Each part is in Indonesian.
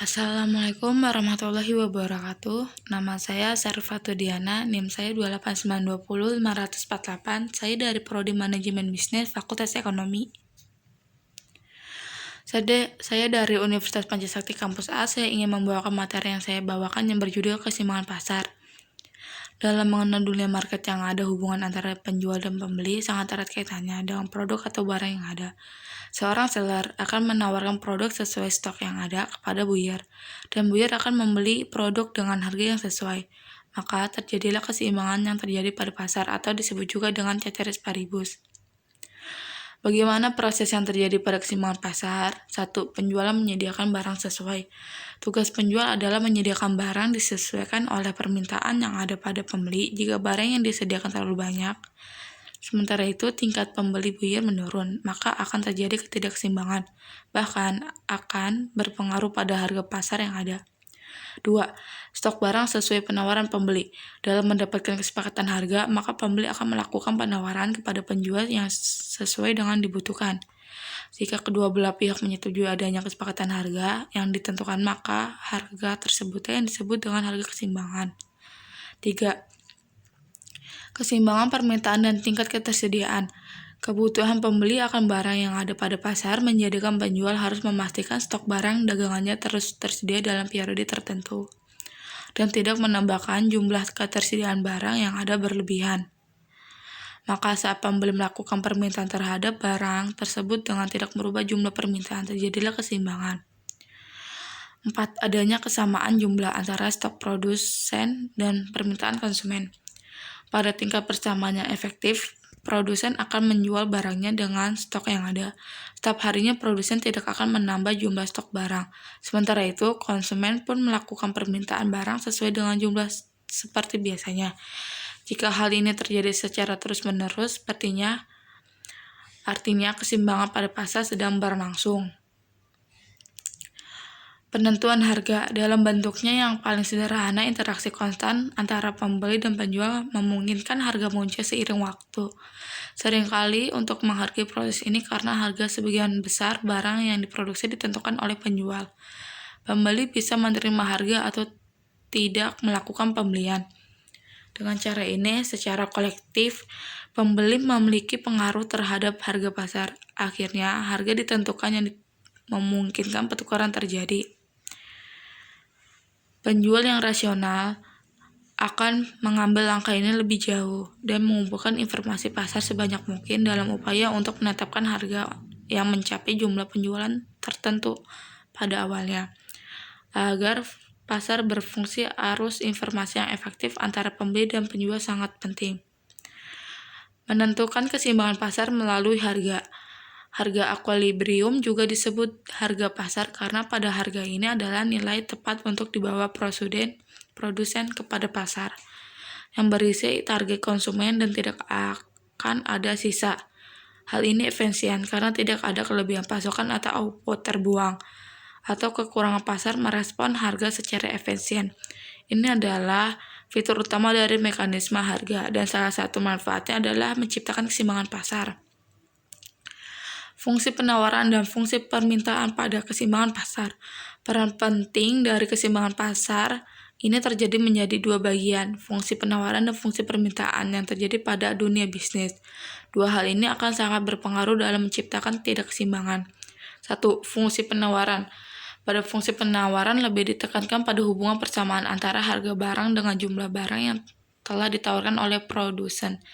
Assalamualaikum warahmatullahi wabarakatuh. Nama saya Sarifatu Diana, NIM saya 28920 548. Saya dari Prodi Manajemen Bisnis, Fakultas Ekonomi. Saya dari Universitas Pancasakti Kampus A. Saya ingin membawakan materi yang saya bawakan yang berjudul Keseimbangan Pasar. Dalam mengenal dunia market yang ada, hubungan antara penjual dan pembeli sangat erat kaitannya dengan produk atau barang yang ada. Seorang seller akan menawarkan produk sesuai stok yang ada kepada buyer, dan buyer akan membeli produk dengan harga yang sesuai. Maka terjadilah keseimbangan yang terjadi pada pasar atau disebut juga dengan ceteris paribus. Bagaimana proses yang terjadi pada keseimbangan pasar? 1. Penjualan menyediakan barang sesuai. Tugas penjual adalah menyediakan barang disesuaikan oleh permintaan yang ada pada pembeli. Jika barang yang disediakan terlalu banyak, sementara itu tingkat pembeli buyer menurun, maka akan terjadi ketidakseimbangan, bahkan akan berpengaruh pada harga pasar yang ada. 2. Stok barang sesuai penawaran pembeli. Dalam mendapatkan kesepakatan harga, maka pembeli akan melakukan penawaran kepada penjual yang sesuai dengan dibutuhkan. Jika kedua belah pihak menyetujui adanya kesepakatan harga yang ditentukan, maka harga tersebut yang disebut dengan harga keseimbangan. 3. Keseimbangan permintaan dan tingkat ketersediaan. Kebutuhan pembeli akan barang yang ada pada pasar menjadikan penjual harus memastikan stok barang dagangannya terus tersedia dalam periode tertentu dan tidak menambahkan jumlah ketersediaan barang yang ada berlebihan. Maka saat pembeli melakukan permintaan terhadap barang tersebut dengan tidak merubah jumlah permintaan, terjadilah keseimbangan. 4. Adanya kesamaan jumlah antara stok produsen dan permintaan konsumen. Pada tingkat persamaan yang efektif, produsen akan menjual barangnya dengan stok yang ada. Setiap harinya produsen tidak akan menambah jumlah stok barang. Sementara itu, konsumen pun melakukan permintaan barang sesuai dengan jumlah seperti biasanya. Jika hal ini terjadi secara terus-menerus, artinya keseimbangan pada pasar sedang berlangsung. Penentuan harga dalam bentuknya yang paling sederhana, interaksi konstan antara pembeli dan penjual memungkinkan harga muncul seiring waktu. Seringkali untuk menghargai proses ini karena harga sebagian besar barang yang diproduksi ditentukan oleh penjual. Pembeli bisa menerima harga atau tidak melakukan pembelian. Dengan cara ini, secara kolektif, pembeli memiliki pengaruh terhadap harga pasar. Akhirnya, harga ditentukan yang memungkinkan pertukaran terjadi. Penjual yang rasional akan mengambil langkah ini lebih jauh dan mengumpulkan informasi pasar sebanyak mungkin dalam upaya untuk menetapkan harga yang mencapai jumlah penjualan tertentu pada awalnya. Agar pasar berfungsi, arus informasi yang efektif antara pembeli dan penjual sangat penting. Menentukan keseimbangan pasar melalui harga. Harga equilibrium juga disebut harga pasar karena pada harga ini adalah nilai tepat untuk dibawa produsen kepada pasar yang berisi target konsumen dan tidak akan ada sisa. Hal ini efisien karena tidak ada kelebihan pasokan atau output terbuang atau kekurangan pasar merespon harga secara efisien. Ini adalah fitur utama dari mekanisme harga dan salah satu manfaatnya adalah menciptakan keseimbangan pasar. Fungsi penawaran dan fungsi permintaan pada keseimbangan pasar. Peran penting dari keseimbangan pasar ini terjadi menjadi dua bagian, fungsi penawaran dan fungsi permintaan yang terjadi pada dunia bisnis. Dua hal ini akan sangat berpengaruh dalam menciptakan ketidakseimbangan. 1. Fungsi penawaran. Pada fungsi penawaran lebih ditekankan pada hubungan persamaan antara harga barang dengan jumlah barang yang telah ditawarkan oleh produsen.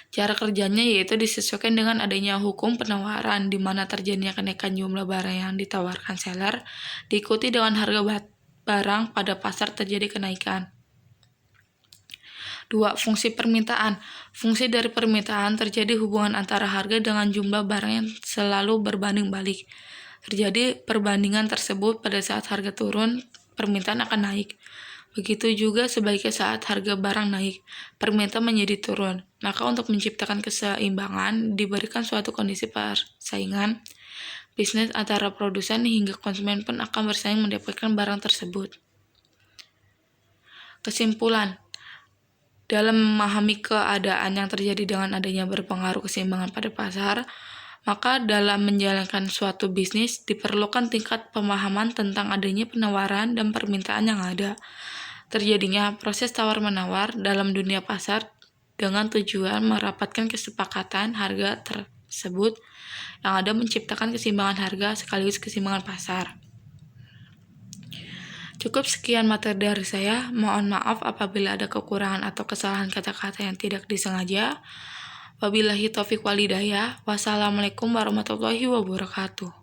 Cara kerjanya yaitu disesuaikan dengan adanya hukum penawaran, di mana terjadinya kenaikan jumlah barang yang ditawarkan seller diikuti dengan harga barang pada pasar terjadi kenaikan. 2. Fungsi permintaan. Fungsi dari permintaan terjadi hubungan antara harga dengan jumlah barang yang selalu berbanding balik. Terjadi perbandingan tersebut pada saat harga turun, permintaan akan naik. Begitu juga sebaliknya saat harga barang naik, permintaan menjadi turun. Maka untuk menciptakan keseimbangan, diberikan suatu kondisi persaingan bisnis antara produsen hingga konsumen pun akan bersaing mendapatkan barang tersebut. Kesimpulan, dalam memahami keadaan yang terjadi dengan adanya berpengaruh keseimbangan pada pasar, Maka dalam menjalankan suatu bisnis diperlukan tingkat pemahaman tentang adanya penawaran dan permintaan yang ada. Terjadinya proses tawar-menawar dalam dunia pasar dengan tujuan merapatkan kesepakatan harga tersebut yang ada menciptakan keseimbangan harga sekaligus keseimbangan pasar. Cukup sekian materi dari saya. Mohon maaf apabila ada kekurangan atau kesalahan kata-kata yang tidak disengaja. Wabillahi taufiq wal hidayah. Wassalamualaikum warahmatullahi wabarakatuh.